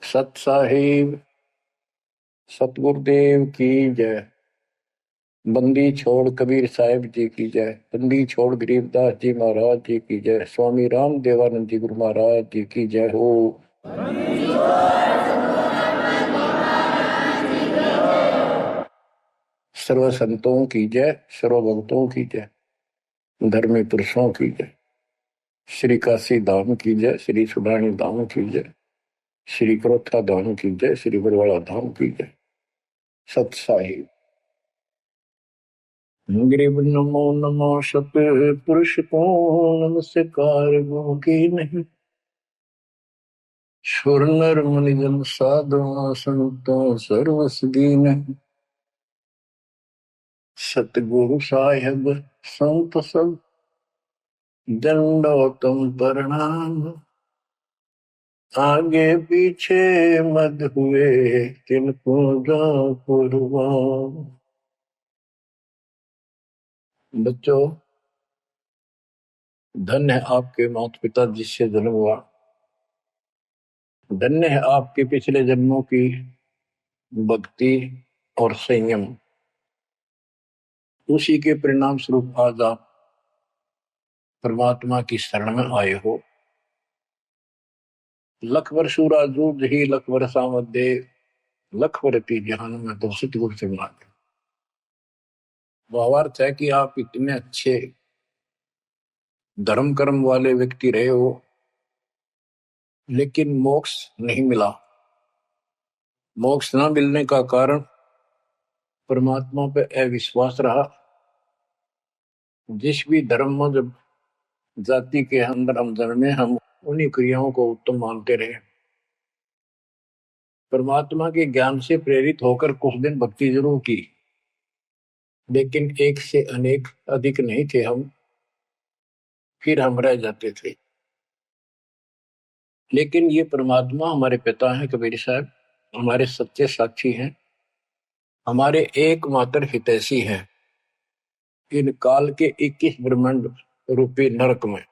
सत साहिब सतगुरुदेव की जय। बंदी छोड़ कबीर साहिब जी की जय। बंदी छोड़ गरीबदास जी महाराज जी की जय। स्वामी राम देवानंद जी गुरु महाराज जी की जय हो। सर्व संतों की जय, सर्व भक्तों की जय, धर्मी पुरुषों की जय। श्री काशी धाम की जय, श्री सुब्राणी धाम की जय, श्री क्रोथा धाम की जय, श्री बरवाड़ा धाम की जय। सत साहिब गरीब नमो नमो सत पुरुष को नमस्कार गो की नहीं। सुर नर मुनि जन साधु संतो सर्वस दीन। सतगुरु साहिब संत सब दंडोतम प्रणाम। आगे पीछे मत हुए तिनको जा कुर्बान। बच्चों, धन्य है आपके माता पिता जिससे जन्म हुआ। धन्य है आपके पिछले जन्मों की भक्ति और संयम। उसी के परिणाम स्वरूप आज आप परमात्मा की शरण में आए हो। लख वर्षूरा जूझ ही लख वर्षा मध्य लख वर्ती जहान में तो सतगुरु से मांगे। भावार्थ है कि आप इतने अच्छे धर्म कर्म वाले व्यक्ति रहे हो, लेकिन मोक्ष नहीं मिला। मोक्ष न मिलने का कारण परमात्मा पे अविश्वास रहा। जिस भी धर्म में जब जाति के अंदर हम जन्मे, हम उन्हीं क्रियाओं को उत्तम मानते रहे। परमात्मा के ज्ञान से प्रेरित होकर कुछ दिन भक्ति जरूर की, लेकिन एक से अनेक अधिक नहीं थे हम, फिर हम रह जाते थे। लेकिन ये परमात्मा हमारे पिता हैं कबीर साहब, हमारे सच्चे साक्षी हैं, हमारे एकमात्र हितैषी हैं इन काल के 21 ब्रह्मांड रूपी नरक में।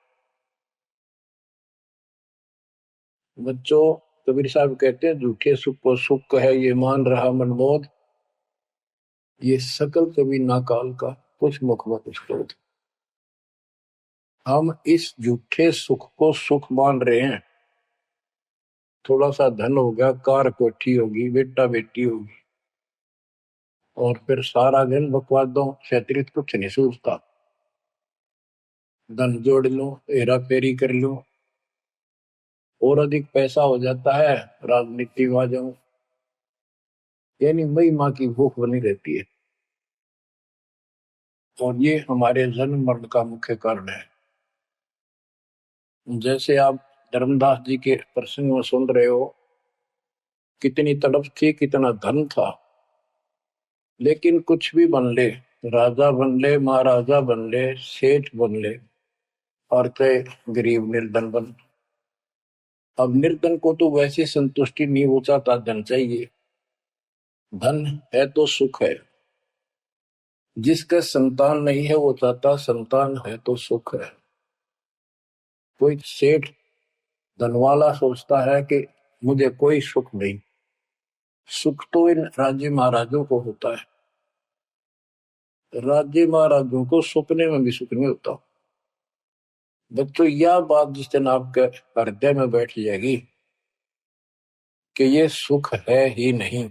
बच्चों, कबीर साहब कहते हैं झूठे सुख को सुख है ये मान रहा मनमोद, ये सकल कभी ना काल का कुछ मुख मत क्रोध। हम इस झूठे सुख को सुख मान रहे हैं। थोड़ा सा धन हो गया, कार कोठी होगी, बेटा बेटी होगी, और फिर सारा दिन बकवादों से अतिरिक्त कुछ नहीं सूझता। धन जोड़ लो, हेरा फेरी कर लो, और अधिक पैसा हो जाता है, राजनीति में आ जाओ, यानी महिमा की भूख बनी रहती है। और ये हमारे जन्म मरण का मुख्य कारण है। जैसे आप धर्मदास जी के प्रसंग में सुन रहे हो, कितनी तड़प थी, कितना धन था, लेकिन कुछ भी बन ले, राजा बन ले, महाराजा बन ले, सेठ बन ले, और चाहे गरीब निर्धन बन। अब निर्धन को तो वैसे संतुष्टि नहीं, वो चाहता धन चाहिए। धन है तो सुख है। जिसका संतान नहीं है वो चाहता संतान है तो सुख है। कोई सेठ धनवाला सोचता है कि मुझे कोई सुख नहीं। सुख तो इन राज्य महाराजों को होता है। राज्य महाराजों को सपने में भी सुख नहीं होता। बच्चों, यह बात जिस दिन आपके हृदय में बैठ जाएगी कि ये सुख है ही नहीं,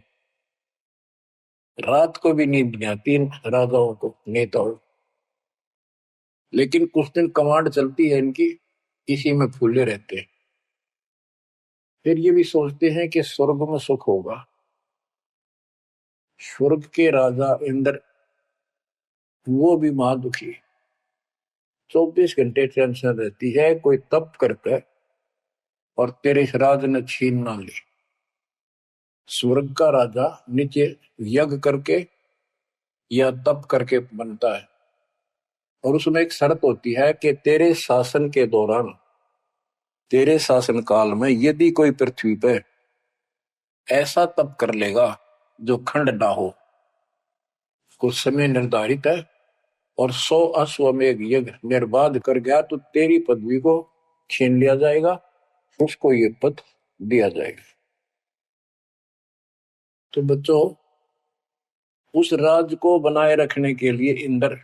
रात को भी नींद नहीं आती इन राजाओं को, नेताओं। लेकिन कुछ दिन कमांड चलती है इनकी, इसी में फूले रहते हैं। फिर ये भी सोचते हैं कि स्वर्ग में सुख होगा। स्वर्ग के राजा इंद्र, वो भी महादुखी, 24 घंटे टेंशन रहती है, कोई तप करता है और तेरे राज न छीन ना ले। स्वर्ग का राजा नीचे यज्ञ करके या तप करके बनता है, और उसमें एक शर्त होती है कि तेरे शासन के दौरान, तेरे शासन काल में यदि कोई पृथ्वी पे ऐसा तप कर लेगा जो खंड ना हो, कुछ समय निर्धारित है, और 100 अश्वमेध यज्ञ निर्बाध कर गया तो तेरी पदवी को छीन लिया जाएगा, उसको ये पद दिया जाएगा। तो बच्चों, उस राज को बनाए रखने के लिए इंद्र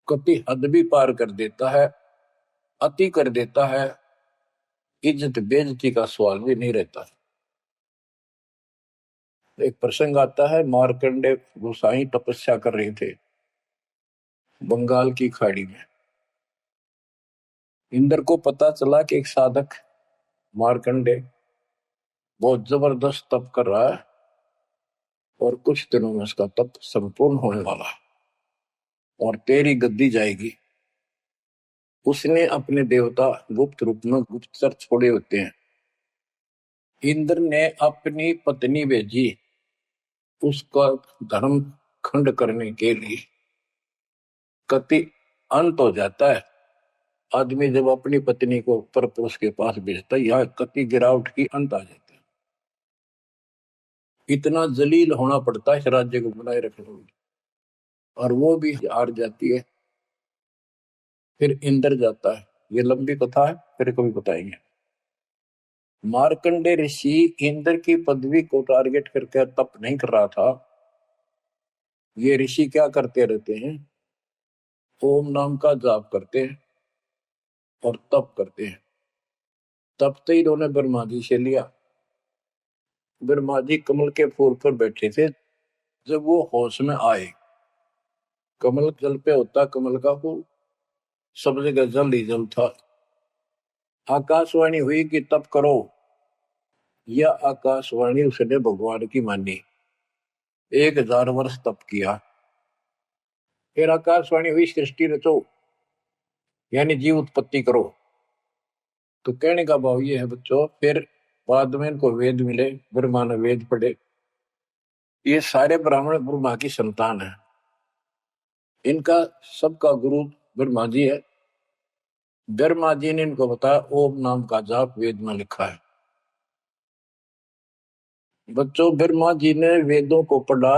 कति हद भी पार कर देता है, अति कर देता है, इज्जत बेइज्जती का सवाल भी नहीं रहता। एक प्रसंग आता है, मार्कंडे गोसाई तपस्या कर रहे थे बंगाल की खाड़ी में। इंद्र को पता चला कि एक साधक मार्कंडे बहुत जबरदस्त तप कर रहा है और कुछ दिनों में उसका तप संपूर्ण होने वाला है और तेरी गद्दी जाएगी। उसने अपने देवता गुप्त रूप में गुप्तचर छोड़े होते हैं। इंद्र ने अपनी पत्नी भेजी उसका धर्म खंड करने के लिए। कति अंत हो जाता है आदमी जब अपनी पत्नी को परपुरुष के पास भेजता है, यह कति गिरावट की अंत आ जाता है। इतना जलील होना पड़ता है इस राज्य को बनाए रखने में, और वो भी हार जाती है। फिर इंद्र जाता है। ये लंबी कथा है, फिर कभी बताएंगे। मार्कंडे ऋषि इंद्र की पदवी को टारगेट करके तप नहीं कर रहा था। ये ऋषि क्या करते रहते हैं, ओम नाम का जाप करते हैं और तप करते हैं। तप तो इन्होंने ब्रह्मा जी से लिया। ब्रह्मा जी कमल के फूल पर बैठे थे। जब वो होश में आए, कमल जल पे होता कमल का फूल, सब जगह जल ही जल था। आकाशवाणी हुई कि तप करो। यह आकाशवाणी उसने भगवान की मानी। 1000 वर्ष तप किया। फिर आकाशवाणी हुई सृष्टि रचो, यानी जीव उत्पत्ति करो। तो कहने का भाव ये है बच्चों, फिर बाद में इनको वेद मिले, ब्रह्मा ने वेद पढ़े। ये सारे ब्राह्मण ब्रह्मा की संतान है। इनका सबका गुरु ब्रह्मा जी है। ब्रह्मा जी ने इनको बताया ओम नाम का जाप वेद में लिखा है। बच्चों, ब्रह्मा जी ने वेदों को पढ़ा।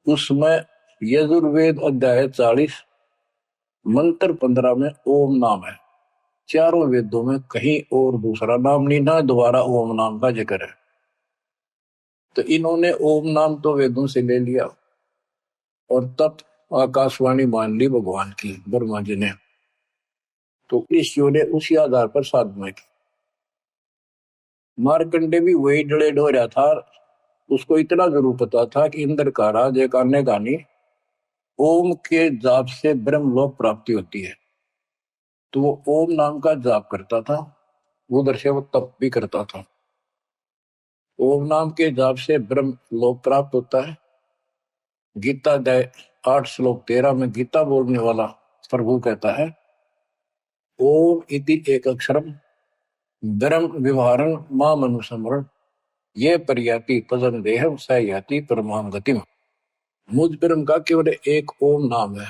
उसमें यजुर्वेद अध्याय 40 मंत्र 15 में ओम नाम है। चारों वेदों में कहीं और दूसरा नाम नहीं, ना दोबारा ओम नाम का जिक्र है। तो इन्होंने ओम नाम तो वेदों से ले लिया और तब आकाशवाणी मान ली भगवान की ब्रह्मा जी ने। तो ऋषियों ने उसी आधार पर साधना की। मार्कंडे भी वही डले हो रहा था। उसको इतना जरूर पता था कि इंद्र का राज एक अन्य गानी ओम के जाप से ब्रह्मलोक प्राप्ति होती है। तो वो ओम नाम का जाप करता था, उधर से वो तप भी करता था। ओम नाम के जाप से ब्रह्म लोक प्राप्त होता है। गीता अध्याय 8 श्लोक 13 में गीता बोलने वाला प्रभु कहता है, ओम इति एक अक्षरम ब्रह्म विवहारं माम अनुसमरण ये पर्याति पदम देहम स याति परमाम गतिम। मुझ ब्रह्म का केवल एक ओम नाम है,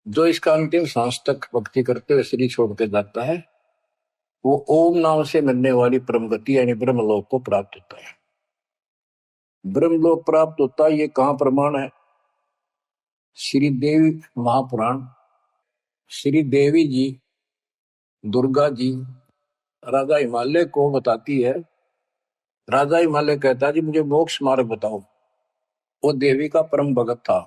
जो इसका अंतिम सांस तक भक्ति करते हुए शरीर छोड़ के जाता है, वो ओम नाम से मिलने वाली परम गति यानी ब्रह्मलोक को प्राप्त होता है। ब्रह्मलोक प्राप्त होता है, ये कहां प्रमाण है? श्री देवी महापुराण। श्री देवी जी दुर्गा जी राजा हिमालय को बताती है। राजा हिमालय कहता है जी मुझे मोक्ष मार्ग बताओ। वो देवी का परम भगत था।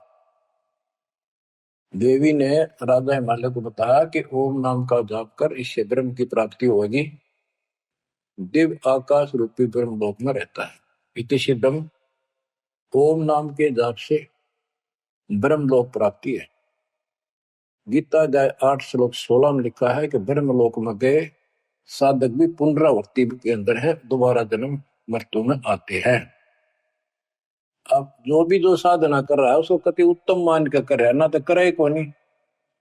देवी ने राजा हिमालय को बताया कि ओम नाम का जाप कर, इससे ब्रह्म की प्राप्ति होगी। दिव्य आकाश रूपी ब्रह्म लोक में रहता है। इति सिद्धम, ओम नाम के जाप से ब्रह्म लोक प्राप्ति है। गीता अध्याय 8 श्लोक 16 में लिखा है कि ब्रह्म लोक में गए साधक भी पुनरावृत्ति के अंदर है, दोबारा जन्म मृत्यु में आते हैं। अब जो साधना कर रहा है उसको कति उत्तम मान कर कर रहा है, ना तो करे को नहीं,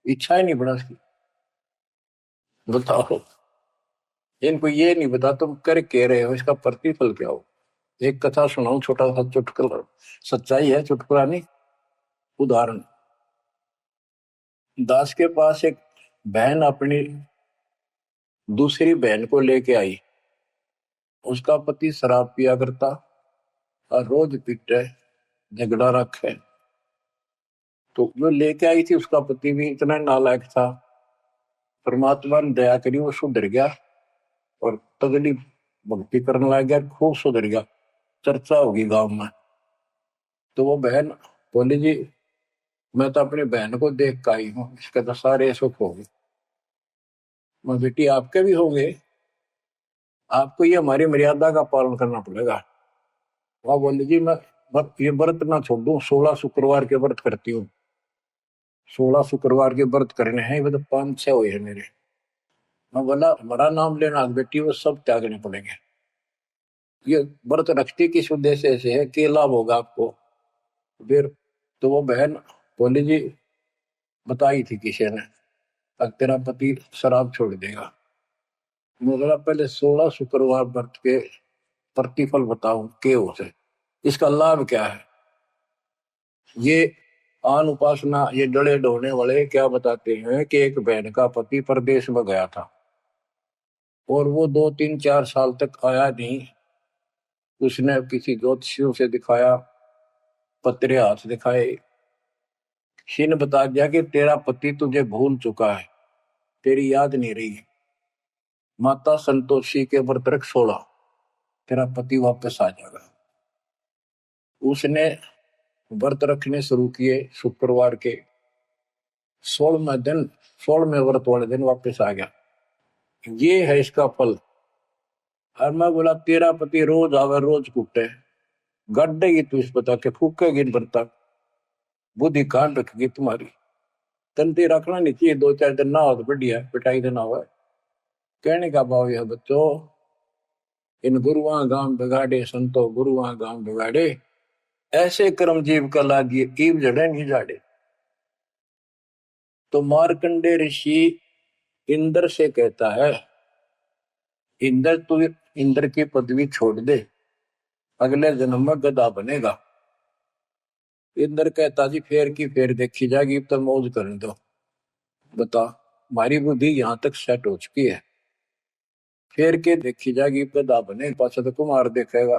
इच्छा ही नहीं बड़ा उसकी। बताओ, इनको ये नहीं बता तुम कर के रहे हो, इसका प्रतिफल क्या हो। एक कथा सुनाऊं, छोटा सा चुटकुला, सच्चाई है, चुटकुला नहीं, उदाहरण। दास के पास एक बहन अपनी दूसरी बहन को लेके आई। उसका पति शराब पिया करता और रोज पीटे, झगड़ा रखे। तो जो लेके आई थी उसका पति भी इतना नालायक था। परमात्मा ने दया करी, वो सुधर गया और तगड़ी भक्ति करने लग गया, खूब सुधर गया। चर्चा होगी गांव में। तो वो बहन बोली जी मैं तो अपनी बहन को देख के आई हूँ, इसके तो सारे सुख हो गए। मैं बेटी आपके भी होंगे, आपको ये हमारी मर्यादा का पालन करना पड़ेगा। वह बोली जी मैं ये व्रत ना छोड़ दूं, 16 शुक्रवार के व्रत करती हूँ। 16 शुक्रवार के व्रत करने हैं, वो तो 5-6 हुए हैं मेरे। मैं बोला हमारा नाम लेना बेटी वो सब त्यागने पड़ेंगे। ये व्रत रखती किस उद्देश्य से है, कि लाभ होगा आपको। फिर तो वो बहन बोली जी बताई थी किसी ने, अब तेरा पति शराब छोड़ देगा। मैं बोला पहले 16 शुक्रवार व्रत के प्रतिफल बताऊं के उसे, इसका लाभ क्या है। ये आन उपासना ये डले ढोने वाले क्या बताते हैं कि एक बहन का पति परदेश में गया था और वो 2-3-4 साल तक आया नहीं। उसने किसी ज्योतिषियों से दिखाया, पत्रे हाथ दिखाए, किसी ने बता दिया कि तेरा पति तुझे भूल चुका है, तेरी याद नहीं रही। माता संतोषी के व्रत रख 16, तेरा पति वापस आ जाएगा। उसने व्रत रखने शुरू किए शुक्रवार के 16वें दिन, 16वें व्रत वाले दिन वापस आ गया। ये है इसका फल। और मैं बोला तेरा पति रोज आवे रोज कूटे, गड्ढेगी तू इस बता के फूकेगी इन बर्ता, बुद्धि कान रखेगी तुम्हारी। तंती रखना नहीं चाहिए, 2-4 दिन ना हो तो बढ़िया, पिटाई देना हुआ। कहने का भाव यह बच्चों, इन गुरुआ गांव बिगाड़े संतो गुरुआ गांव बिगाड़े, ऐसे कर्म जीव का लागिए ईव जड़ेंगी जाड़े। तो मार्कंडे ऋषि इंद्र से कहता है, इंद्र तू इंद्र की पदवी छोड़ दे, अगले जन्म में गधा बनेगा। इंद्र कहता जी फेर की फेर देखी जाएगी, तो मौज करने दो। बता हमारी बुद्धि यहाँ तक सेट हो चुकी है, फेर के देखी जाएगी, गधा बने पाछा तो कुमार देखेगा,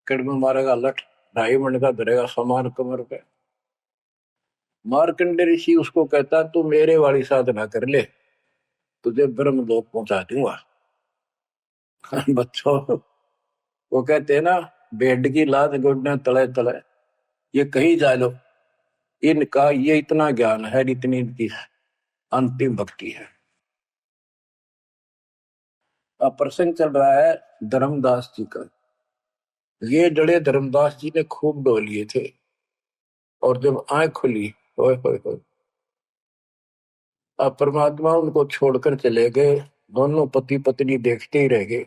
कड़म मारेगा लठ, 2.5 मन का धरेगा समान कमर पे। मार्कंडे ऋषि उसको कहता तू मेरे वाली साधना कर ले, तुझे ब्रह्म लोक पहुंचा दूंगा। बच्चों वो कहते हैं ना, बेड की लात गोडने तले तले, ये कहीं जा लो, इनका ये इतना ज्ञान है, इतनी इनकी अंतिम भक्ति है। अब प्रसंग चल रहा है धर्मदास जी का। ये जड़े धर्मदास जी ने खूब डो लिए थे, और जब आंख खुली होए होए होए, अब परमात्मा उनको छोड़कर चले गए। दोनों पति पत्नी देखते ही रह गए,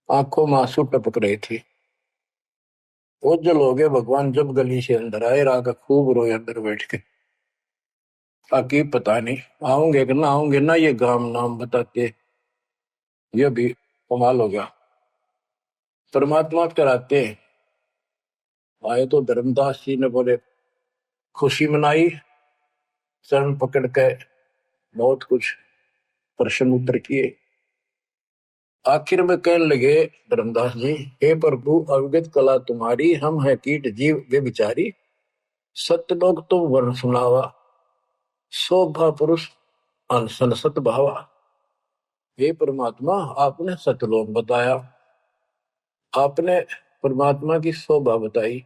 आंखों में आंसू टपक रहे थे। ओझल हो गए भगवान जब गली से अंदर आए, रागा खूब रोए अंदर बैठ के। ताकि पता नहीं आऊंगे कि ना आऊंगे ना, ये गांव नाम बताते, ये भी कमाल हो गया। परमात्मा कराते आए तो धर्मदास जी ने बोले खुशी मनाई, शरण पकड़ के बहुत कुछ प्रश्न उत्तर किए। आखिर में कहने लगे धर्मदास जी, हे प्रभु अवगत कला तुम्हारी, हम है कीट जीव वे बिचारी, सत्यलोक तुम वर्ण सुनावा, शोभा पुरुष अनसन सत भावा। हे परमात्मा आपने सत्यलोक बताया, आपने परमात्मा की शोभा बताई,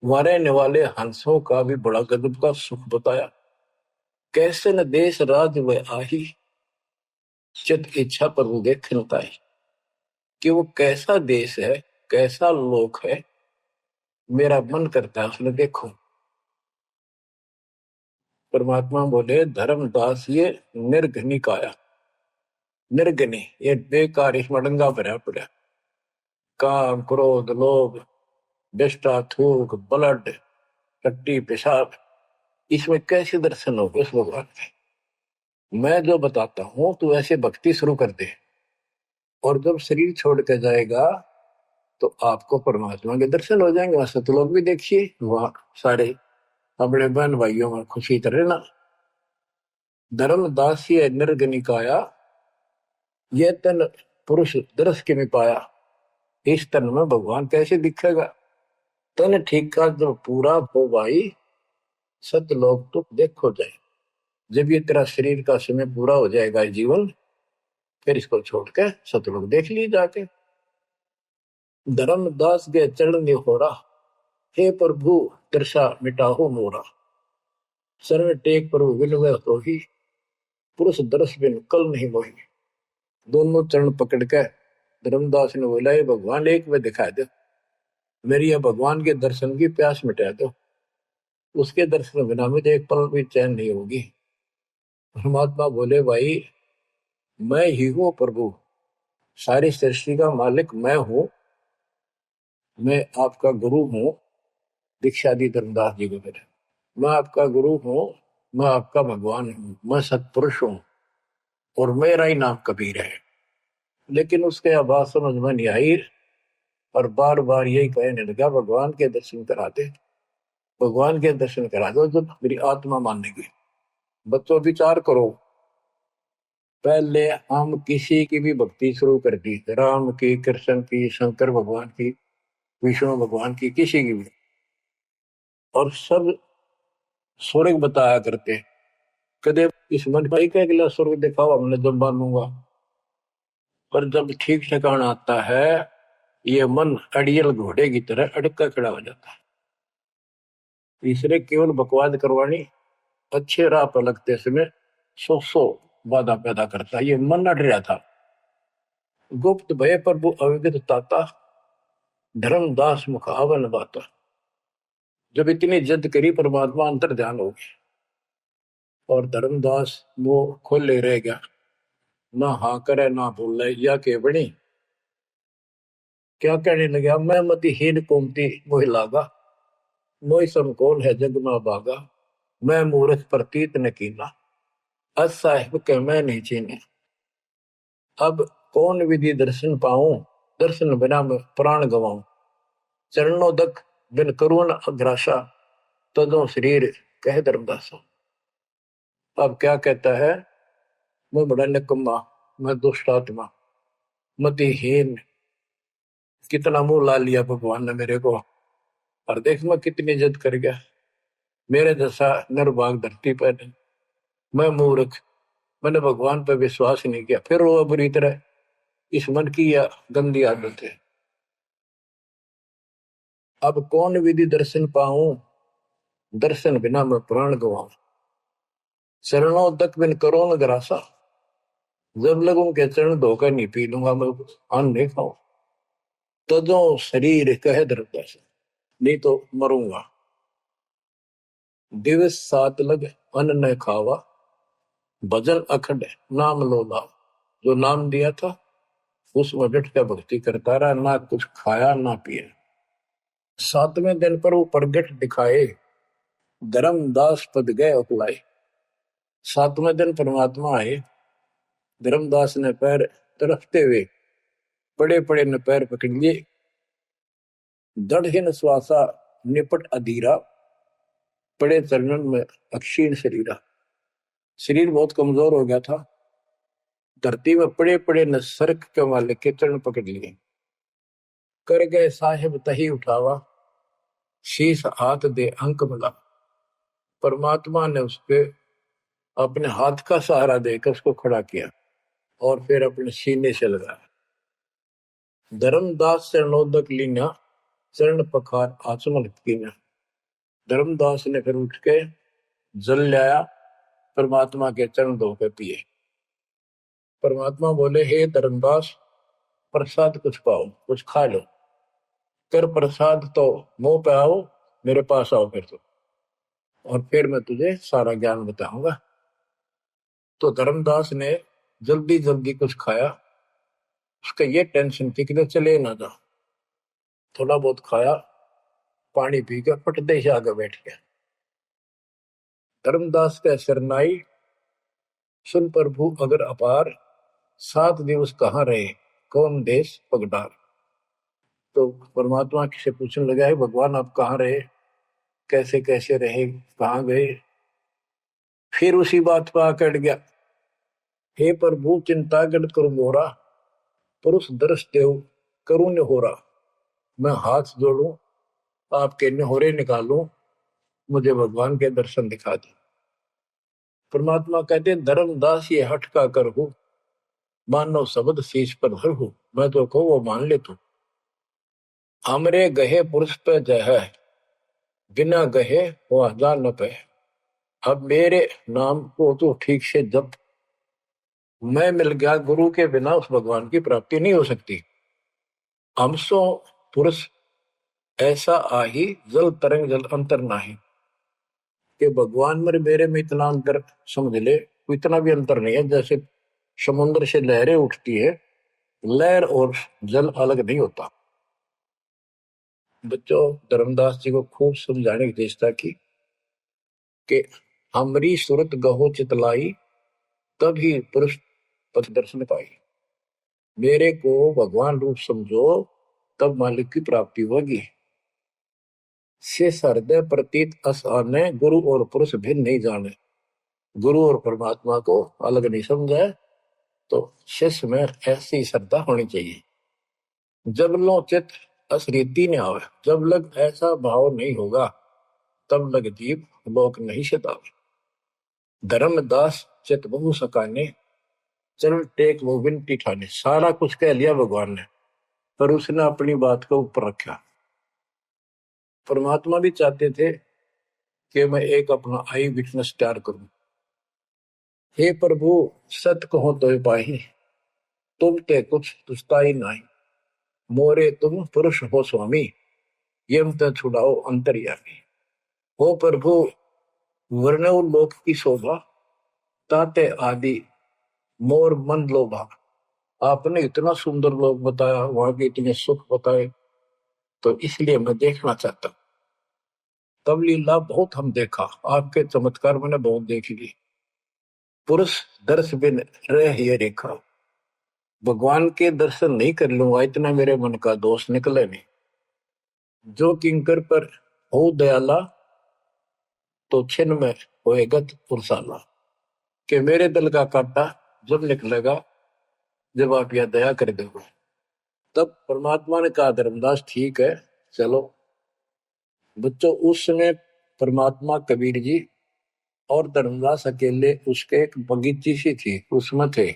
रहने वाले हंसों का भी बड़ा गजब का सुख बताया। कैसे न देश राज व आही, चित इच्छा प्रभु देखनताई। कि वो कैसा देश है, कैसा लोक है, मेरा मन करता है उसने देखो। परमात्मा बोले धर्मदास ये निर्घनी काया, निर्घनी ये बेकार, इसमें डंगा भरा पड़ा, काम क्रोध लोभ विष्टा थूक ब्लड टट्टी पेशाब, इसमें कैसे दर्शन हो उस भगवान के। मैं जो बताता हूं तू ऐसे भक्ति शुरू कर दे, और जब शरीर छोड़ के जाएगा तो आपको परमात्मा के दर्शन हो जाएंगे। वहां सतलोक भी देखिए, वहां सारे अपने बहन भाइयों में खुशी करे ना। धर्मदास ये निर्गनिकाया, ये तन पुरुष दर्श के में पाया, इस तन में भगवान कैसे दिखेगा। तन ठीक का जो पूरा हो भाई, सतलोक तो देखो जाए। जब ये तेरा शरीर का समय पूरा हो जाएगा जीवन, फिर इसको छोड़ के सतलोक देख ली जाके। धर्मदास के चरण निहोरा, हे प्रभु दर्शा मिटाहो मोरा। शरण टेक प्रभु विनय तो ही, पुरुष दर्श बिन कल नहीं मोही। दोनों चरण पकड़ के धर्मदास ने बोला, ये भगवान एक में दिखा दो, मेरी यह भगवान के दर्शन की प्यास मिटा दो, उसके दर्शन बिना मुझे एक पल भी चैन नहीं होगी। परमात्मा बोले, भाई मैं ही हूं प्रभु, सारी सृष्टि का मालिक मैं हूं, मैं आपका गुरु हूं। दीक्षा दी धर्मदास जी को मेरे, मैं आपका गुरु हूं, मैं आपका भगवान हूं, मैं सत्पुरुष हूं और मेरा ही नाम कबीर है। लेकिन उसके आवाज समझ में नहीं आई और बार बार यही कहने लगा, भगवान के दर्शन करा दे, भगवान के दर्शन करा दो, जब मेरी आत्मा मानेगी। बच्चों विचार करो, पहले हम किसी की भी भक्ति शुरू कर दी, राम की, कृष्ण की, शंकर भगवान की, विष्णु भगवान की, किसी की भी, और सब स्वर्ग बताया करते। कदे इस मन भाई का अगला स्वर्ग दिखाओ, हमने जब मानूंगा। पर जब ठीक ठिकाना आता है, ये मन अड़ियल घोड़े की तरह अड़का खड़ा हो जाता है। तीसरे केवल बकवाद करवानी, अच्छे राह पर लगते समय सौ बाधा पैदा करता है। ये मन अड़ रहा था। गुप्त भय प्रभु अविगत ताता, धर्मदास मुख आवन बाता। जब इतनी जिद करी, परमात्मा अंतर ध्यान हो गया और धर्मदास वो खोले रह गया, ना हाँ करे ना बोले, या के बनी क्या कहने लगा, मैं मति हीन कोमती मोहि लागा, मोहि समकोल है जग में बागा, मैं मूर्ख प्रतीत न कीना, अस साहिब के मैं नहीं चीने। अब कौन विधि दर्शन पाऊं, दर्शन बिना मैं प्राण गवाऊं। चरणोदक बिन करुण अग्रासा, तदो शरीर कह धर्मदासा। अब क्या कहता है, मैं बड़ा निकम्मा, मैं दुष्ट आत्मा, मतिहीन, कितना मुंह ला लिया भगवान ने मेरे को, और देख मैं कितनी इज्जत कर गया, मेरे जैसा निर्भाग धरती पर नहीं। मैं मूर्ख, मैंने भगवान पर विश्वास नहीं किया, फिर वो बुरी तरह। इस मन की यह गंदी आदत है। अब कौन विधि दर्शन पाऊं, दर्शन बिना मैं प्राण गवाऊं। चरणों तक बिन करो न ग्रासा, जब लगूं के चरण धोकर नहीं पी लूंगा मैं, अन्न नहीं खाऊं। तजो शरीर कह धर्मदास, नहीं तो मरूंगा। दिवस सात लग अन्न न खावा, भजन अखंड नाम लो लाओ। जो नाम दिया था उसमें डट के भक्ति करता रहा, ना कुछ खाया ना पिया। सातवें दिन पर वो प्रगट दिखाए, धर्मदास पद गए उकलाए। सातवें दिन परमात्मा आए, धर्मदास ने पैर तरफते हुए पड़े पड़े ने पैर पकड़ लिए। दृढ़ श्वासा निपट अधीरा, पड़े चरणन में अक्षीण शरीरा। शरीर बहुत कमजोर हो गया था। धरती में पड़े पड़े न सर्क के वाले के चरण पकड़ लिए। कर गए साहेब तही उठावा, शीश हाथ दे अंक मिला। परमात्मा ने उसके अपने हाथ का सहारा देकर उसको खड़ा किया और फिर अपने सीने से लगाया। धर्मदास चरणोदक लीना, चरण पखार आचमन कीना। धर्मदास ने फिर उठ के जल लाया, परमात्मा के चरण धो के पिए। परमात्मा बोले, हे धर्मदास, प्रसाद कुछ पाओ, कुछ खा लो। कर प्रसाद तो मुंह पे आओ, मेरे पास आओ फिर तो, और फिर मैं तुझे सारा ज्ञान बताऊंगा। तो धर्मदास ने जल्दी जल्दी कुछ खाया। उसका ये टेंशन थी कि चले ना जा। थोड़ा बहुत खाया, पानी पी के पटदे से आगे बैठ गया। धर्मदास का शरनाई सुन प्रभु अगर अपार, 7 दिवस कहाँ रहे, कौन देश पगडार। तो परमात्मा से पूछने लगा है, भगवान आप कहाँ रहे, कैसे कैसे रहे, कहाँ गए। फिर उसी बात पर आकर गया, हे प्रभु चिंता गढ़ कर मोरा, पुरुष दर्श देव करुण हो रहा। मैं हाथ जोड़ू, आपके नहोरे निकालू, मुझे भगवान के दर्शन दिखा दे। परमात्मा कहते धर्मदास ये हट का कर हो, मानो शब्द शीश पर धर हो। मैं तो कहूँ वो मान ले तू, हमरे गहे पुरुष पे जय है, बिना गहे वो हजार न पे। अब मेरे नाम को तो ठीक से जब मैं मिल गया, गुरु के बिना उस भगवान की प्राप्ति नहीं हो सकती। हमसो पुरुष ऐसा आही, जल तरंग जल अंतर नाही। कि भगवान मेरे में इतना अंतर समझ ले, इतना भी अंतर नहीं है। जैसे समुद्र से लहरें उठती है, लहर और जल अलग नहीं होता। बच्चों, धर्मदास जी को खूब समझाने की चेष्टा की कि हमरी सूरत गहो चितलाई, तभी पुरुष पथ दर्शन पाई। मेरे को भगवान रूप समझो, तब मालिक की प्राप्ति होगी। से हृदय प्रतीत अस आने, गुरु और पुरुष भिन्न नहीं जाने। गुरु और परमात्मा को अलग नहीं समझा, तो शिष्य में ऐसी श्रद्धा होनी चाहिए। जब लो चित असरीति ने आवे, जब लग ऐसा भाव नहीं होगा, तब लग जीव लोक नहीं सतावे। धर्मदास चित बहु सकाने, चरण टेक वो विनती ठाने। सारा कुछ कह लिया भगवान ने, पर उसने अपनी बात को ऊपर रखा। परमात्मा भी चाहते थे कि मैं एक अपना आई विटनेस तैयार करूं। हे प्रभु, सत कहो तो पाही, तुम ते कुछ तुस्ताई नहीं। मोरे तुम पुरुष हो स्वामी, यम ते छुड़ाओ अंतर्यामी। हो प्रभु, वर्णव लोक की शोभा, ताते आदि मोर मन लोभा। आपने इतना सुंदर लोक बताया, वहां के इतने सुख बताए, तो इसलिए मैं देखना चाहता हूं। तब लीला बहुत हम देखा, आपके चमत्कार मैंने बहुत देख ली। पुरुष दर्श बिन रह ये रेखा, भगवान के दर्शन नहीं कर लूंगा, इतना मेरे मन का दोष निकले नहीं। जो किंकर पर हो दयाला, तो छिन में होएगा पुरसाला। कि मेरे दिल का कांटा जब निकलेगा, जब आप यह दया कर दोगे। तब परमात्मा ने कहा, धर्मदास ठीक है, चलो। बच्चों, उस समय परमात्मा कबीर जी और धर्मदास अकेले, उसके एक बगीची सी थी, उसमें थे,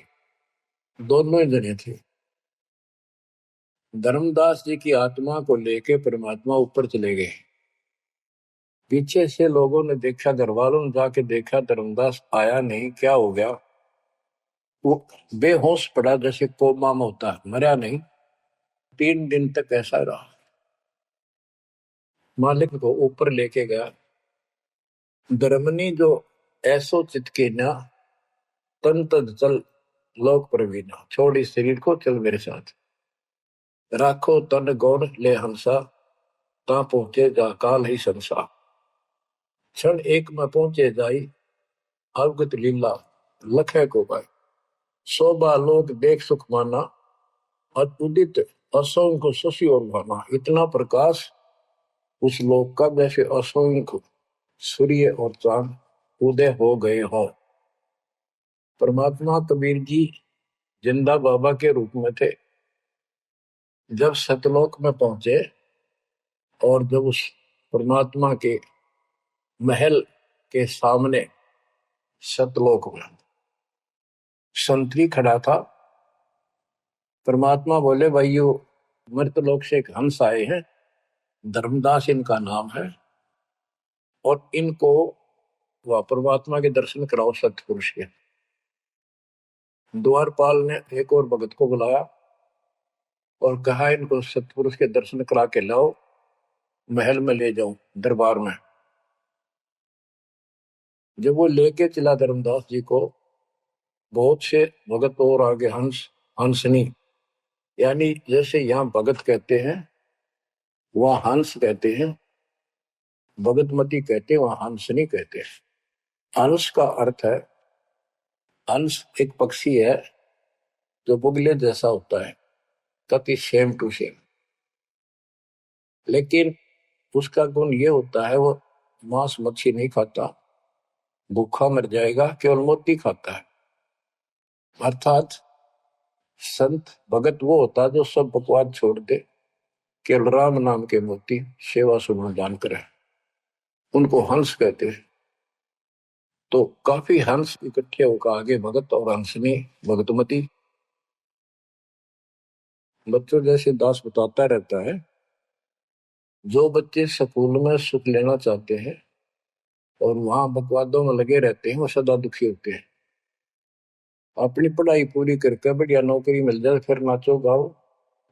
दोनों ही जने थे। धर्मदास जी की आत्मा को लेके परमात्मा ऊपर चले गए। पीछे से लोगों ने देखा, घर वालों ने जाके देखा, धर्मदास आया नहीं, क्या हो गया। वो बेहोश पड़ा, जैसे कोमा में होता है, मरा नहीं। 3 दिन तक ऐसा रहा। मालिक को ऊपर लेके गया। धर्मनी जो ऐसो चितके ना, तन तद चल लोक प्रवीणा। छोड़ इस शरीर को, चल मेरे साथ। राखो तन गौड़ ले हंसा, ता पहुंचे जा काल ही संसा। क्षण एक में पहुंचे जाई, अवगत लीला लखे को पाए। शोभा लोक देख सुख माना, उदित असंख्य शशि और भाना। इतना प्रकाश उस लोक का, जैसे असंख्य सूर्य और चांद उदय हो गए हो। परमात्मा कबीर जी जिंदा बाबा के रूप में थे। जब सतलोक में पहुंचे, और जब उस परमात्मा के महल के सामने सतलोक में संतरी खड़ा था, परमात्मा बोले, भाइयों, मृतलोक से एक हंस आए हैं, धर्मदास इनका नाम है, और इनको वह परमात्मा के दर्शन कराओ सतपुरुष के। द्वारपाल ने एक और भगत को बुलाया और कहा, इनको सतपुरुष के दर्शन करा के लाओ, महल में ले जाओ, दरबार में। जब वो लेके चला धर्मदास जी को, बहुत से भगत और आगे हंस हंसनी, यानी जैसे यहाँ भगत कहते हैं वहां हंस कहते हैं, भगतमती कहते हैं, वहां हंसनी कहते हैं। हंस का अर्थ है, हंस एक पक्षी है जो बुगले जैसा होता है, कति सेम टू सेम। लेकिन उसका गुण ये होता है, वो मांस मच्छी नहीं खाता, भूखा मर जाएगा, केवल मोती खाता है। अर्थात संत भगत वो होता है जो सब बकवाद छोड़ दे, केवल राम नाम के मोती सेवा सुमन दान करे, उनको हंस कहते हैं। तो काफी हंस इकट्ठे होकर आगे भगत और हंसनी भगतमती। बच्चों, जैसे दास बताता रहता है जो बच्चे स्कूल में सुख लेना चाहते हैं और वहां बकवादों में लगे रहते हैं वो सदा दुखी होते हैं। अपनी पढ़ाई पूरी करके बढ़िया नौकरी मिल जाए फिर नाचो गाओ,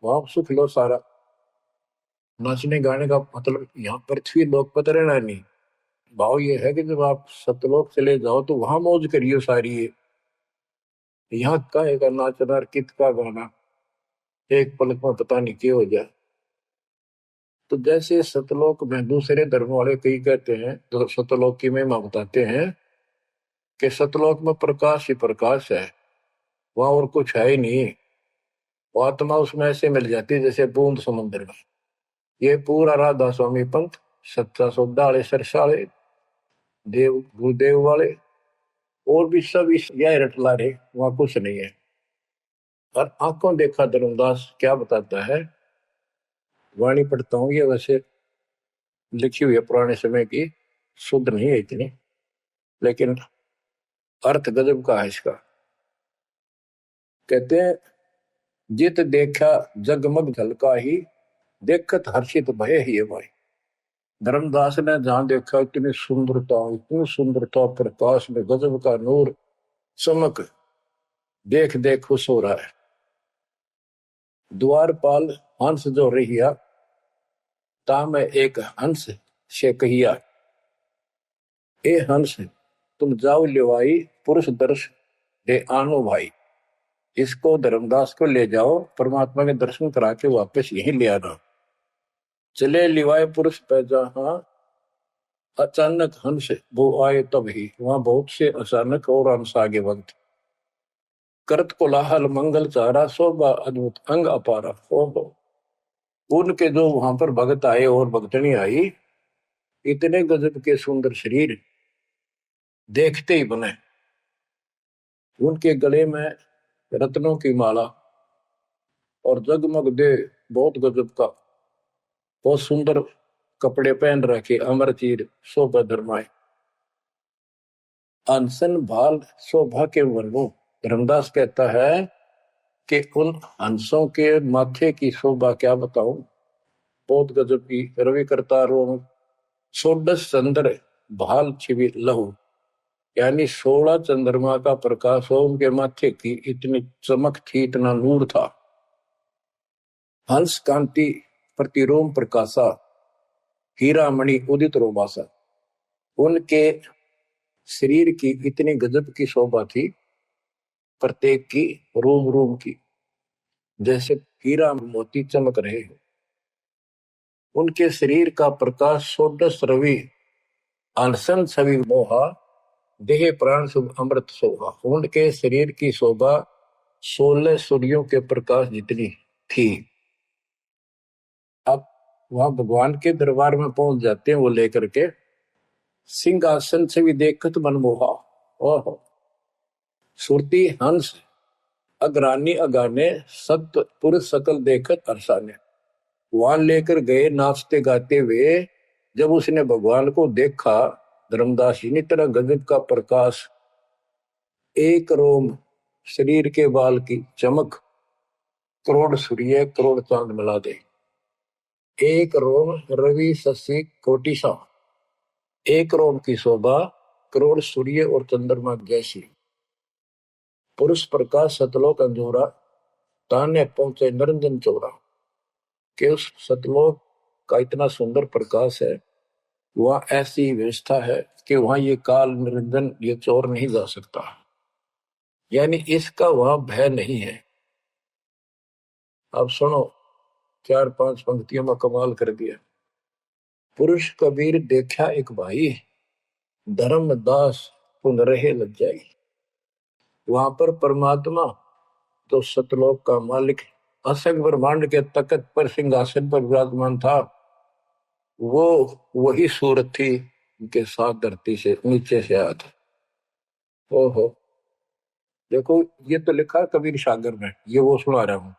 वहां सुख लो सारा। नाचने गाने का मतलब यहाँ पृथ्वी लोक पर रहना नहीं। भाव ये है कि जब आप सतलोक चले जाओ तो वहां मौज करियो सारी है। यहाँ काहे का नाचना और कित का गाना, एक पलक में पता नहीं क्या हो जाए। तो जैसे सतलोक में दूसरे धर्म वाले कई कहते हैं तो सतलोक की महिमा बताते हैं कि सतलोक में प्रकाश ही प्रकाश है, वहां और कुछ है ही नहीं। वो आत्मा उसमें ऐसे मिल जाती है जैसे बूंद समुद्र में। ये पूरा राधा स्वामी पंथ, सच्चा सौदा वाले, सरसाले, देव गुरुदेव वाले और भी सब इस यह रटला रहे, वहां कुछ नहीं है। और आंखों देखा धर्मदास क्या बताता है, वाणी पढ़ता हूँ, ये वैसे लिखी हुई है पुराने समय की, शुद्ध नहीं है इतनी, लेकिन अर्थ गजब का है इसका। कहते हैं जित देखा जगमग झलका ही, देखत हर्षित भय ही है भाई। धर्मदास ने जहां देखा इतनी सुंदरता प्रकाश में गजब का नूर चमक, देख देख खुश हो रहा है। द्वारपाल हंस जो रहिया, ता मैं एक हंस से कहिया, ए हंस तुम जाओ लिवाई, पुरुष दर्श दे आनो भाई। इसको धर्मदास को ले जाओ, परमात्मा के दर्शन करा के वापस यहीं ले आना। चले लिवाए पुरुष पे जहां, अचानक हंस वो आए तब ही। वहां बहुत से अचानक और हंस आगे वक्त। करत कोलाहल मंगल चारा, शोभा अद्भुत अंग अपारा। ओहो, उनके जो वहां पर भगत आए और भगतनी आई, इतने गजब के सुंदर शरीर देखते ही बने। उनके गले में रत्नों की माला और जगमग दे, बहुत गजब का, बहुत सुंदर कपड़े पहन रखे, अमर चीर शोभा धर्माए। अनसन भाल शोभा के वर्णों, धर्मदास कहता है कि उन हंसों के माथे की शोभा क्या बताऊं, बहुत गजब की। रवि करता रोम षोडश चंद्र भाल छिवी लहू, यानी 16 चंद्रमा का प्रकाश हो उनके माथे की, इतनी चमक थी, इतना नूर था। हंस कांति प्रतिरोम प्रकाशा, हीरा मणि उदित रोमासा। उनके शरीर की इतनी गजब की शोभा थी, प्रत्येक की रोम रोम की जैसे हीरा मोती चमक रहे हो। उनके शरीर का प्रकाश षोडश रवि, अनसन छवि मोहा, देह प्राण शुभ अमृत शोभा। उनके शरीर की शोभा 16 सूर्यों के प्रकाश जितनी थी। अब वहां भगवान के दरबार में पहुंच जाते हैं वो लेकर के, सिंहासन से भी देखत मनमोहा। ओहो, सुरती हंस अग्रानी अगाने, सत्य पुरुष सकल देखत अरसाने। वहां लेकर गए नाचते गाते हुए। जब उसने भगवान को देखा, धर्मदास जी ने, तरह गजब का प्रकाश, एक रोम शरीर के बाल की चमक, करोड़ सूर्य करोड़ चांद मिला दे। एक रोम रवि शशि कोटि सा, एक रोम की शोभा करोड़ सूर्य और चंद्रमा जैसी। पुरुष प्रकाश सतलोक अंजोरा, ताने पहुंचे निरंजन चोरा। कि उस सतलोक का इतना सुंदर प्रकाश है, वहां ऐसी व्यवस्था है कि वहां ये काल निरंजन, ये चोर नहीं जा सकता, यानी इसका वहां भय नहीं है। अब सुनो, 4-5 पंक्तियों में कमाल कर दिया। पुरुष कबीर देखा एक भाई, धर्मदास पुन रहे लज्जाई। वहां पर परमात्मा तो सतलोक का मालिक, असंग ब्रह्मांड के तकत पर सिंहासन पर विराजमान था, वो वही सूरत थी उनके साथ धरती से नीचे से आया था। ओहो, देखो ये तो लिखा कबीर सागर में, ये वो सुना रहा हूं।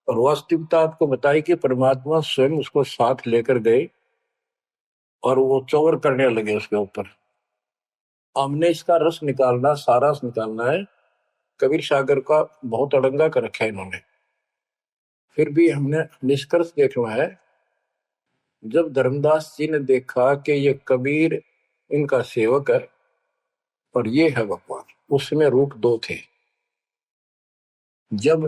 और वास्तविकता आपको बताई कि परमात्मा स्वयं उसको साथ लेकर गए और वो चौर करने लगे उसके ऊपर। हमने इसका रस निकालना, सारा रस निकालना है। कबीर सागर का बहुत अड़ंगा कर रखा है इन्होंने, फिर भी हमने निष्कर्ष देखना है। जब धर्मदास जी ने देखा कि ये कबीर इनका सेवक है और ये है भगवान, उसमें रूप दो थे। जब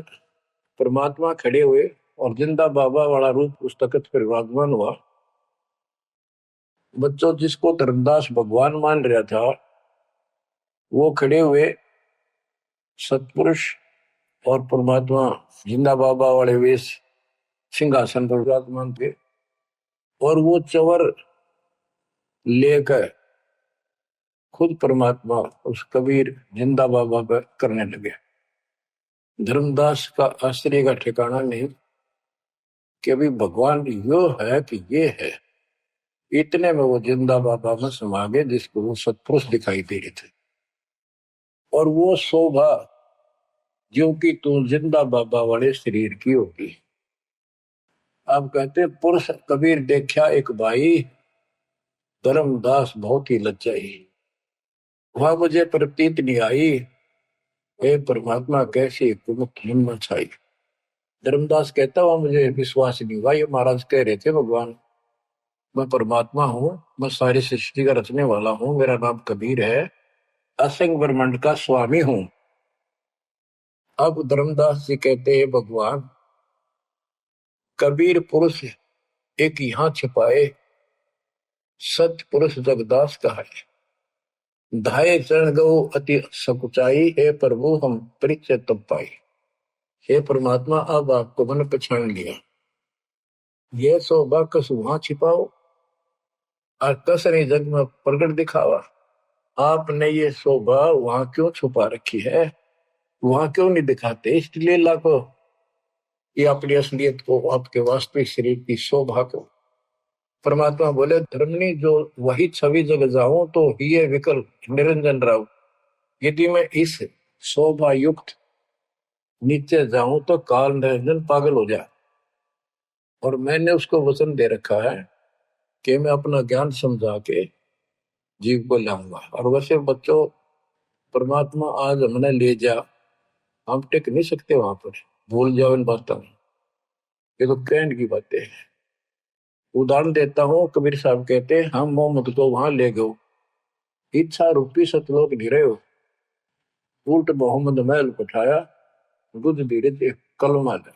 परमात्मा खड़े हुए और जिंदा बाबा वाला रूप उस तख्त पर विराजमान हुआ, बच्चों जिसको धर्मदास भगवान मान रहा था वो खड़े हुए सतपुरुष और परमात्मा जिंदा बाबा वाले वेश सिंहासन पर विराजमान थे, और वो चवर लेकर खुद परमात्मा उस कबीर जिंदा बाबा पर करने लगे। धर्मदास का आश्चर्य का ठिकाना नहीं कि अभी भगवान यो है कि ये है। इतने में वो जिंदा बाबा में समा गए जिसको वो सतपुरुष दिखाई दे रहे थे, और वो शोभा जो कि तू जिंदा बाबा वाले शरीर की होगी। अब कहते पुरुष कबीर देखा एक भाई, धर्मदास बहुत ही लज्जाई, वह मुझे प्रतीत नहीं आई, हे परमात्मा कैसी कुमुख हिम्मत छाई। धर्मदास कहता हुआ मुझे विश्वास नहीं हुआ, ये महाराज कह रहे थे भगवान मैं परमात्मा हूँ, मैं सारी सृष्टि का रचने वाला हूँ, मेरा नाम कबीर है, असंग ब्रह्मांड का स्वामी हूँ। अब धर्मदास जी कहते हैं भगवान कबीर पुरुष एक यहाँ छिपाए, सत्य पुरुष जगदास का है, धाये चरण गो अति सकुचाई, हे प्रभु हम परिचय तब पाई। हे परमात्मा अब आपको मैंने पहचान लिया, ये शोभा कस वहां छिपाओ और कस नहीं जग में प्रकट दिखावा। आपने ये शोभा वहां क्यों छुपा रखी है, वहां क्यों नहीं दिखाते, इसलिए लाखों ये अपनी असलियत को, आपके वास्तविक शरीर की शोभा को। परमात्मा बोले धर्मनी जो वही छवि जग जाऊं तो ही विकल्प निरंजन राव, यदि मैं इस शोभा युक्त नीचे जाऊं तो काल निरंजन पागल हो जाए। और मैंने उसको वचन दे रखा है कि मैं अपना ज्ञान समझा के जीव को लाऊंगा। और वैसे बच्चों परमात्मा आज हमने ले जा, हम टिक नहीं सकते वहां पर, भूल जाओ इन बातों, ये तो कहने की बातें हैं। उदाहरण देता हूँ, कबीर साहब कहते हैं हम मोहम्मद को वहां ले गए, इच्छा रूपी सतलोक घिरे हो, उल्ट मोहम्मद महल उठाया, दूध धीरे कलमा था।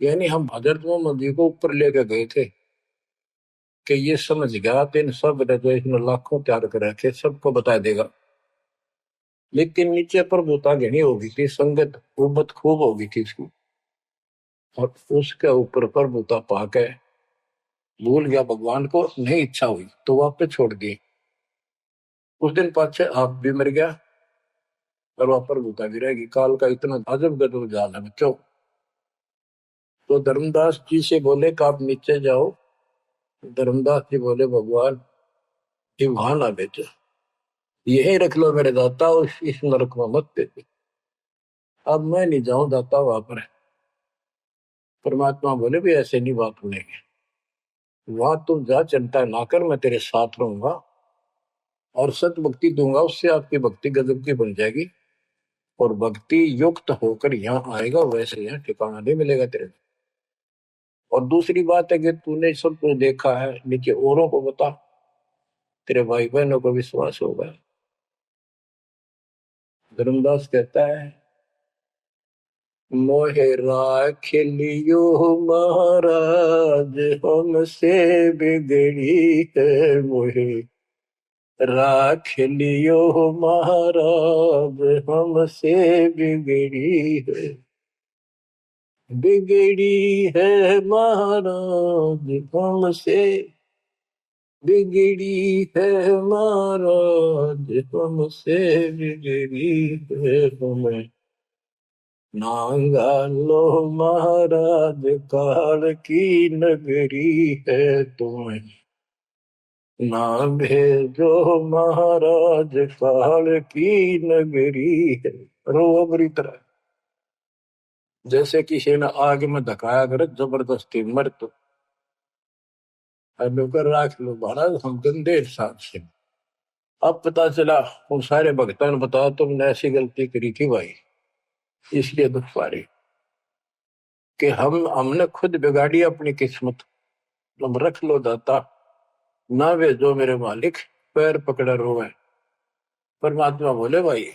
यानी हम हजरत मोहम्मद जी को ऊपर लेके गए थे कि ये समझ गया तो इन सब इसने लाखों तैयार कर रखे, सबको बता देगा। लेकिन नीचे पर भूता घनी हो गई थी, संगत उबत खूब हो गई थी इसकी, और उसके ऊपर पर भूता पाके भूल गया भगवान को, नहीं इच्छा हुई तो वापस छोड़ दी। उस दिन पाछे आप भी मर गया और वहां पर भूता भी रहेगी। काल का इतना अजब गजब जाल है बच्चों। तो धर्मदास जी से बोले कि आप नीचे जाओ, धर्मदास जी बोले भगवान ये वहां ना बेचो, यही रख लो मेरे दाता, और इस नरक में मत भेजो। अब मैं नहीं जाऊं दाता वहां पर। परमात्मा बोले भी ऐसे नहीं बात सुनेंगे, वहां तुम जा चिंता ना कर, मैं तेरे साथ रहूंगा और सत भक्ति दूंगा, उससे आपकी भक्ति गजब की बन जाएगी और भक्ति युक्त होकर यहाँ आएगा, वैसे यहाँ ठिकाना नहीं मिलेगा तेरे। और दूसरी बात है कि तूने सब कुछ देखा है, नीचे औरों को बता, तेरे भाई बहनों को विश्वास होगा। धर्मदास कहता है मोहे राख लियो महाराज हमसे बिगड़ी है, मोहे राख लियो महाराज हमसे बिगड़ी है, बिगड़ी है महाराज हमसे, बिगड़ी है महाराज हमसे, बिगड़ी है हमें नांगा लो महाराज, काल की नगरी है तुम्हें ना भेजो महाराज, काल की नगरी है। रो बुरी तरह, जैसे किसी ने आग में धकाया कर जबरदस्ती मर तो कर राख लो महाराज, हम गंदे इंसान से। अब पता चला उन सारे भक्तों ने बताया तुमने ऐसी गलती करी थी भाई, इसलिए दुख पा रही कि हमने खुद बिगाड़ी अपनी किस्मत। तुम रख लो दाता, ना वे जो मेरे मालिक पैर पकड़े रोवे। परमात्मा बोले भाई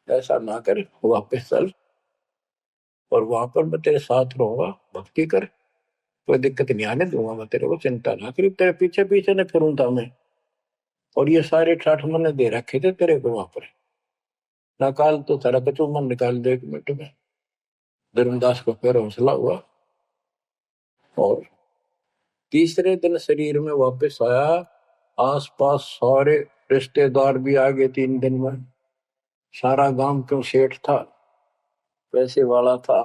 ऐसा ना कर, वापस चल और वहां पर मैं तेरे साथ रहूंगा, भक्ति कर, कोई दिक्कत नहीं आने दूंगा मैं तेरे को, चिंता ना करी, तेरे पीछे पीछे न फिरूंगा मैं। और ये सारे ठाठ मैंने दे रखे थे तेरे को वहां पर, निकाल तो तेरा कचू मन निकाल दे 1 मिनट में। धर्मदास को फिर हौसला हुआ और तीसरे दिन शरीर में वापस आया। आसपास सारे रिश्तेदार भी आ गए 3 दिन में। सारा गांव क्यों सेठ था, पैसे वाला था,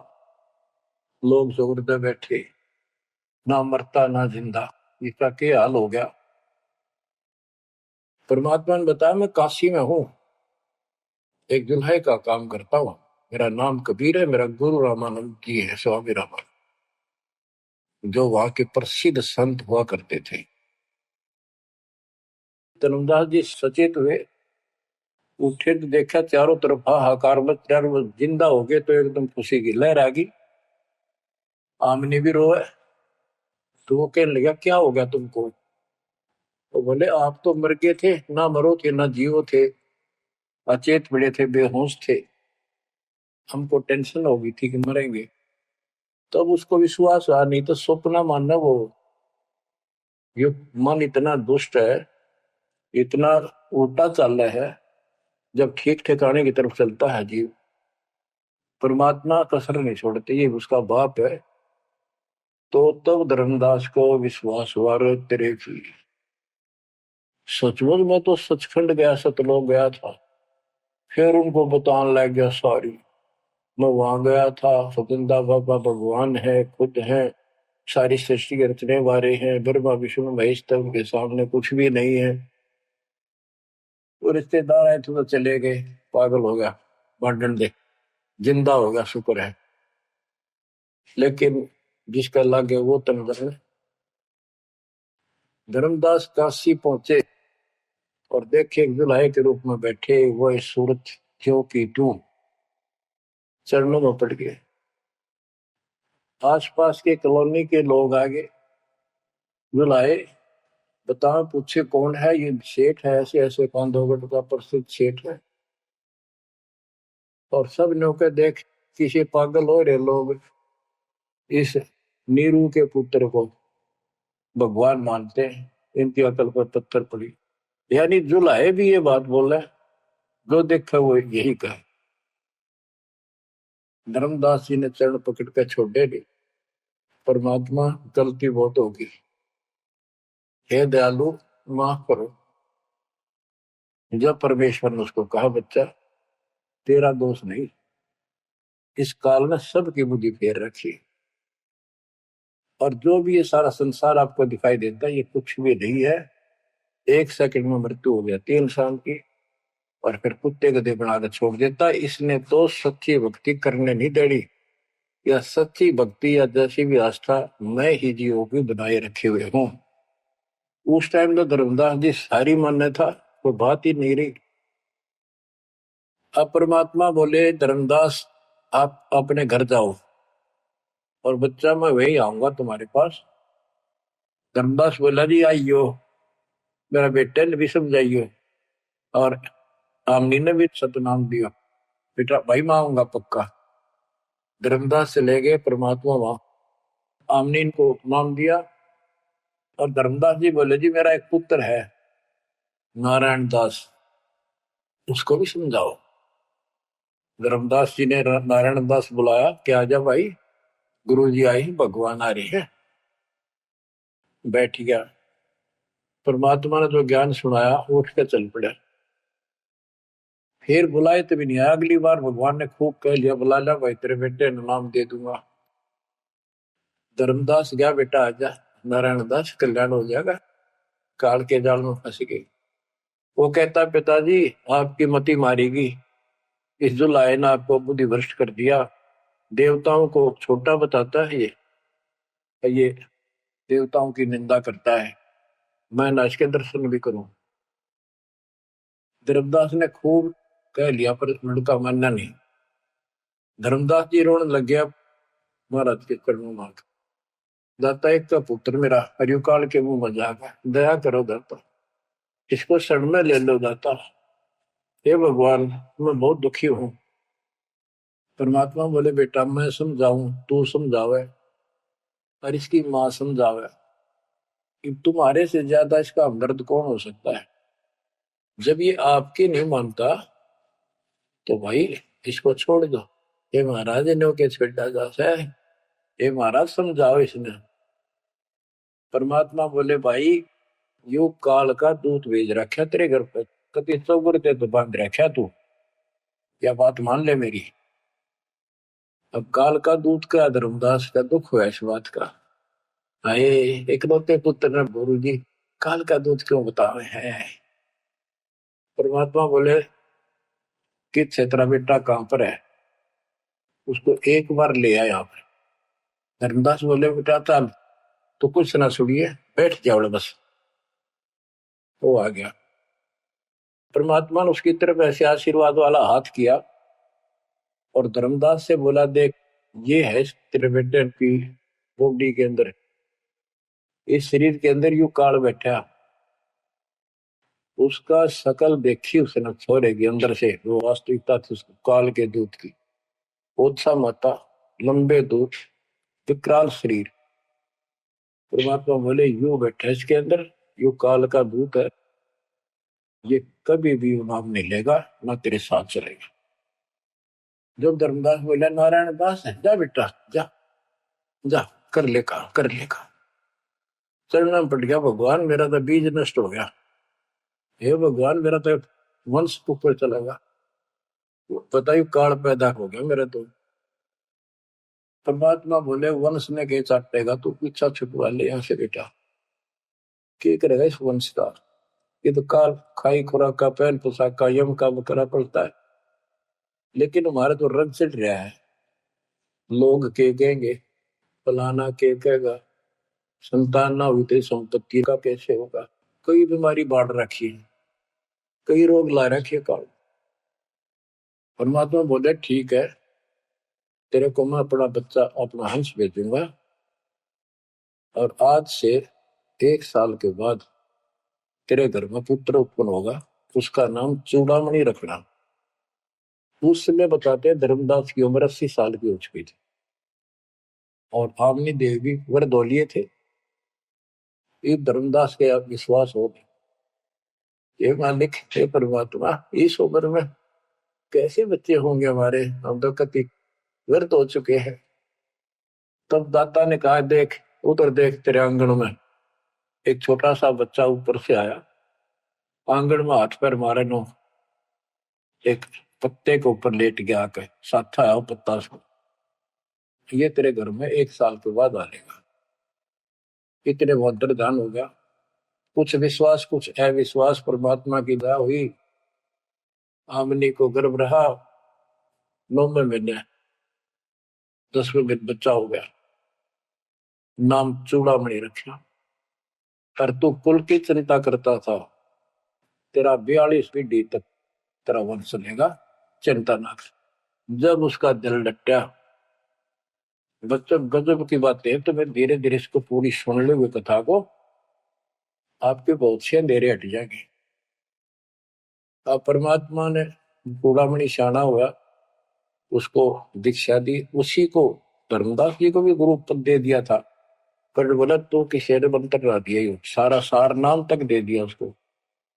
लोग जोरदे बैठे, ना मरता ना जिंदा, इसका क्या हाल हो गया। परमात्मा ने बताया मैं काशी में हूं, एक दुल्हे का काम करता हूं, मेरा नाम कबीर है, मेरा गुरु रामानंद जी है, स्वामी रामानंद, जो वहां के प्रसिद्ध संत हुआ करते थे। धर्मदास जी सचेत हुए, उठे तो देखा चारों तरफ हाहाकार मच रहा, वो जिंदा हो गए तो एकदम खुशी की लहर आ गई। आमने भी रोए तो वो कहने लगा क्या हो गया तुमको। तो बोले आप तो मर गए थे, ना मरो थे ना जियो थे, अचेत पड़े थे, बेहोश थे, हमको टेंशन हो गई थी कि मरेंगे। तब उसको विश्वास हुआ, नहीं तो स्वप्न मानना वो, ये मन इतना दुष्ट है, इतना उल्टा चल रहा है, जब ठीक ठिकाने की तरफ चलता है जीव, परमात्मा कसर नहीं छोड़ते, ये उसका बाप है। तो तब धर्मदास को विश्वास हुआ, रे तेरे की सचमुच में तो सचखंड गया, सतलोक गया था। फिर उनको बताने लग गया सारी, मैं वहां गया था, सतंदा बाबा भगवान है, खुद है, सारी सृष्टि के रचने वाले हैं, ब्रह्मा विष्णु महेश, तब के सामने कुछ भी नहीं है। वो रिश्तेदार आए थे तो चले गए, पागल हो गया, भांडन दे, जिंदा हो गया, शुक्र है। लेकिन जिसका लागे वो तंदर है। धर्मदास काशी पहुंचे और देखे एक दुल्हे के रूप में बैठे, वो सूरत क्यों की तू, चरणों में पड़ गए। आसपास के कॉलोनी के लोग आगे, दुल्हे बताओ, पूछे कौन है, ये सेठ है, ऐसे ऐसे कांधोगढ़ का प्रसिद्ध सेठ है। और सब नौके देख किसी पागल हो रहे लोग इस नीरू के पुत्र को भगवान मानते हैं, इनकी अकल पर पत्थर पड़ी। यानी जुलाहे भी ये बात बोल रहे, जो देखा वो यही कहे। धर्मदास जी ने चरण पकड़ कर छोड़े नहीं, परमात्मा गलती बहुत होगी, हे दयालु माफ करो। जब परमेश्वर ने उसको कहा बच्चा तेरा दोष नहीं, इस काल ने सबकी बुद्धि फेर रखी, और जो भी ये सारा संसार आपको दिखाई देता है ये कुछ भी नहीं है। 1 सेकंड में मृत्यु हो जाती है इंसान की, और फिर कुत्ते गधे बनाकर छोड़ देता है। इसने तो सच्ची भक्ति करने नहीं देनी, या सच्ची भक्ति या जैसी भी आस्था मैं ही जीवों की बनाए रखे हुए हूं। उस टाइम तो धर्मदास जी सारी मान्य था, कोई बात ही नहीं रही। अब परमात्मा बोले धर्मदास आप अपने घर जाओ, और बच्चा मैं वही आऊंगा तुम्हारे पास। धर्मदास बोला जी आइयो, मेरा बेटे ने भी समझाइयो, और आमनी ने भी सतनाम दिया, बेटा भाई मैं आऊंगा पक्का। धर्मदास से ले गए परमात्मा वहां, आमनी को नाम दिया। और धर्मदास जी बोले जी मेरा एक पुत्र है नारायण दास, उसको भी समझाओ। धर्मदास जी ने नारायण दास बुलाया, क्या जा भाई, गुरु जी आई, भगवान आ रही है। बैठ गया, परमात्मा ने जो ज्ञान सुनाया उठ के चल पड़ा। फिर बुलाए तभी नहीं आया, अगली बार भगवान ने खूब कह लिया, बुला ला भाई तेरे बेटे ने नाम दे दूंगा। धर्मदास गया, बेटा आजा, नारायण दास कल्याण हो जाएगा, काल के जाल में फंस गई। वो कहता पिताजी आपकी मति मारेगी, इस जुलाए ने आपको बुद्धि भ्रष्ट कर दिया, देवताओं को छोटा बताता है ये देवताओं की निंदा करता है, मैं न इसके दर्शन भी करूं। धर्मदास ने खूब कह लिया पर लड़का मानना नहीं। धर्मदास जी रोने लग गया महाराज के चरणों में, दाता एक का पुत्र मेरा हरियो काल के मुंह में जाकर दया करो दाता, इसको शरण में ले लो दाता। हे भगवान मैं बहुत दुखी हूं। परमात्मा बोले बेटा मैं समझाऊं तू समझावे और इसकी मां समझावे, कि तुम्हारे से ज्यादा इसका हमदर्द कौन हो सकता है। जब ये आपकी नहीं मानता तो भाई इसको छोड़ दो। ये महाराज ने के छेड़ा जाता है, ये महाराज समझाओ इसने। परमात्मा बोले भाई यू काल का दूत भेज रखा तेरे घर पे, कति चौगर ते तो बांध रखा तू, या बात मान ले मेरी। अब काल का दूत का धर्मदास का दुख हुआ इस बात का। आए इकलौते पुत्र ने गुरु जी काल का दूत क्यों बतावे हैं। परमात्मा बोले कि तेरा बेटा कहां पर है, उसको एक बार ले आया यहाँ पर। धर्मदास बोले बेटा चल तो कुछ ना सुनिए बैठ जाओ बस। वो आ गया। परमात्मा ने उसकी तरफ ऐसे आशीर्वाद वाला हाथ किया और धर्मदास से बोला देख ये है तेरे बेटे की बॉडी के अंदर, इस शरीर के अंदर यू काल बैठा। उसका शकल देखी उसने छोरे के अंदर से, वो वास्तविकता थी उसको काल के दूत की। ओछा माता, लंबे दूत, विकराल शरीर। परमात्मा बोले यू बैठा इसके अंदर, यू काल का दूत है, ये कभी भी नाम नहीं लेगा ना तेरे साथ चलेगा। जब धर्मदास बोला नारायण दास है जा बेटा जा जा कर लेगा कर लेगा। चरणों में पड़ गया भगवान मेरा तो बीज नष्ट हो गया, हे भगवान मेरा तो वंश ऊपर चलेगा, बताइए काल पैदा हो गया मेरा तो। परमात्मा बोले वंश ने के चाटेगा तू पीछा छुटवा ले यहाँ से बेटा, क्या करेगा इस वंश का। ये तो काल खाई खुराक का पहल पोशाक का यम का बकरा पड़ता है, लेकिन हमारा तो रंग चढ़ रहा है। लोग के कहेंगे, फलाना के कहेगा, संतान ना हुई तो संपत्ति का कैसे होगा। कई बीमारी बाढ़ रखी है, कई रोग ला रखे काल। परमात्मा बोले ठीक है तेरे को मैं अपना बच्चा अपना हंस भेजूंगा, और आज से 1 साल के बाद तेरे घर में पुत्र उत्पन्न होगा, उसका नाम चूड़ामणि रखना। उस समय बताते हैं धर्मदास की उम्र 80 साल की हो चुकी थी और आमनी देवी वरदौलिये थे। ये धर्मदास के आप विश्वास हो, ये मालिक हे परमात्मा इस उम्र में कैसे बच्चे होंगे हमारे, हम तो कति व्यर्थ हो चुके हैं। तब दाता ने कहा देख उधर देख तेरे आंगन में एक छोटा सा बच्चा ऊपर से आया, आंगन में हाथ पैर मारे नो, एक पत्ते के ऊपर लेट गया आकर साथा है पत्ता से, ये तेरे घर में 1 साल के बाद आएगा। इतने बहुत दान हो गया। कुछ विश्वास कुछ अविश्वास, परमात्मा की दया हुई। आमनी को गर्भ रहा, 9वें महीने 10वें दिन बच्चा हो गया, नाम चूड़ामणि रखा। पर तू कुल की चिंता करता था, तेरा 42 पीढ़ी तक तेरा वंश चलेगा, चिंता ना कर। जब उसका दिल डटा, बच्चों गजब की बातें तो मैं धीरे धीरे इसको पूरी सुन ले हुए कथा को, आपके बहुत से अंधेरे हट जाएंगे। अब परमात्मा ने चूड़ामणि शाना हुआ, उसको दीक्षा दी, उसी को धर्मदास जी को भी गुरु पद दे दिया था। पर बोला तो किसी ने मंत्र ला दिया, सारा सार नाम तक दे दिया उसको,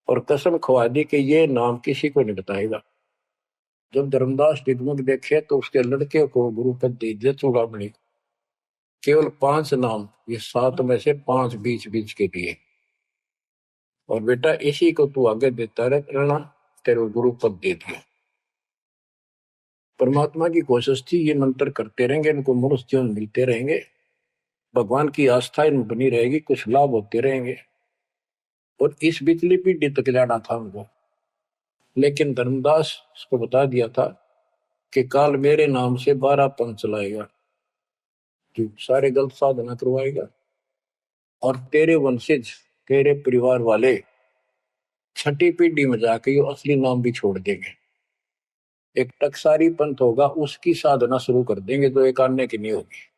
और कसम खवा दी कि ये नाम किसी को नहीं बताएगा। जब धर्मदास डिगमग देखे तो उसके लड़के को गुरु पद दे दिया चूड़ामणि, केवल 5 नाम, ये 7 में से 5 बीच बीच के दिए, और बेटा इसी को तू आगे देता रहना, तेरे गुरु पद दे दिया। परमात्मा की कोशिश थी ये मंत्र करते रहेंगे, इनको मनुष्य जीवन मिलते रहेंगे, भगवान की आस्था इनमें बनी रहेगी, कुछ लाभ होते रहेंगे, और इस बिचली पीढ़ी तक जाना था उनको। लेकिन धर्मदास को बता दिया था कि काल मेरे नाम से 12 पंथ चलाएगा, जो सारे गलत साधना करवाएगा, और तेरे वंशज तेरे परिवार वाले 6ठी पीढ़ी में जाके ये असली नाम भी छोड़ देंगे। एक टकसारी पंथ होगा, उसकी साधना शुरू कर देंगे, तो एक आने की नहीं होगी।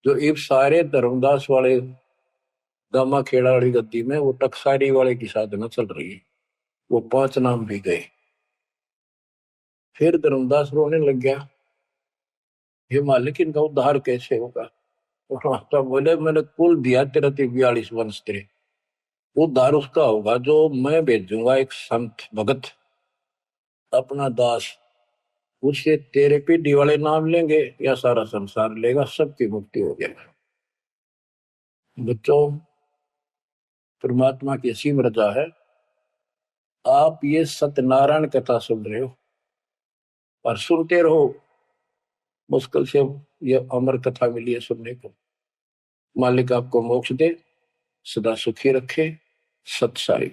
जो इब सारे धर्मदास वाले दामा खेड़ा वाली गद्दी में वो टकसारी वाले की साधना चल रही है। वो 5 नाम भी गए। फिर धर्मदास रोने लग गया, हे मालिक इनका उद्धार कैसे होगा। और माता बोले मैंने कुल दिया तेरा 42 वंश तेरे, उद्धार उसका होगा जो मैं भेजूंगा एक संत भगत अपना दास, उससे तेरे पीढ़ी वाले नाम लेंगे या सारा संसार लेगा, सबकी मुक्ति हो जाएगी। बच्चों, परमात्मा की असीम रजा है, आप ये सत्यनारायण कथा सुन रहे हो और सुनते रहो। मुश्किल से ये अमर कथा मिली है सुनने को। मालिक आपको मोक्ष दे, सदा सुखी रखे। सत साई।